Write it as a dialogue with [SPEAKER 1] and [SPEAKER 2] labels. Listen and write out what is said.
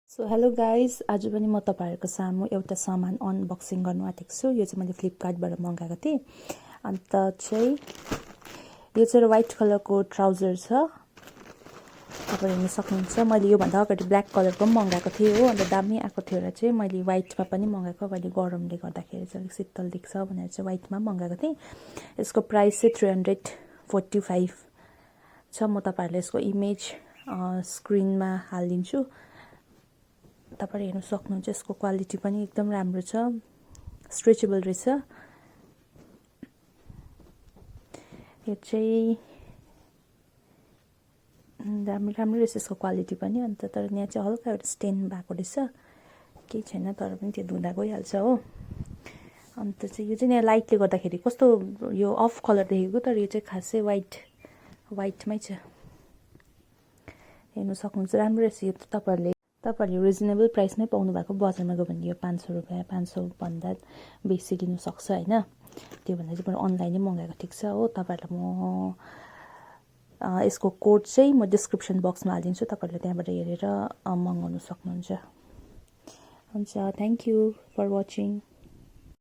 [SPEAKER 1] So hello guys, आज पनि म तपाईँहरूको सामु एउटा सामान अनबक्सिङ गर्नु आँटेको छु। यो चाहिँ मैले फ्लिपकार्टबाट मगाएको थिएँ। अन्त चाहिँ यो चाहिँ व्हाइट कलरको ट्राउजर छ, तपाईँ हेर्न सक्नुहुन्छ। मैले योभन्दा अगाडि ब्ल्याक कलरको पनि मगाएको थिएँ हो, अन्त दामी आएको थियो र चाहिँ मैले व्हाइटमा पनि मगाएको। अहिले गरमले गर्दाखेरि चाहिँ अलिक शीतल देख्छ भनेर चाहिँ व्हाइटमा मगाएको थिएँ। यसको प्राइस चाहिँ 345 छ। म तपाईँहरूलाई यसको इमेज स्क्रिनमा हालिदिन्छु, तपाईले हेर्न सक्नुहुन्छ। यसको क्वालिटी पनि एकदम राम्रो छ, स्ट्रेचेबल रहेछ। यो चाहिँ राम्रो रहेछ यसको क्वालिटी पनि। अन्त तर यहाँ चाहिँ हल्का एउटा स्टेन भएको रहेछ, केही छैन, तर पनि त्यो धुँदा गइहाल्छ हो। अन्त चाहिँ यो चाहिँ यहाँ लाइटले गर्दाखेरि कस्तो यो अफ कलर देखेको, तर यो चाहिँ खासै व्हाइटमै छ, हेर्न सक्नुहुन्छ। राम्रो रहेछ यो। तपाईँहरूले रिजनेबल प्राइसमै पाउनु भएको। बजारमा गयो भने यो 500 रुपियाँ, 500 भन्दा बेसी लिनुसक्छ होइन। त्यो भन्दा चाहिँ मैले अनलाइनै मगाएको ठिक छ हो। तपाईँहरूलाई म यसको कोड चाहिँ म डिस्क्रिप्सन बक्समा हालिदिन्छु, तपाईँहरूले त्यहाँबाट हेरेर मगाउनु सक्नुहुन्छ। हुन्छ, थ्याङ्क यू फर वाचिङ।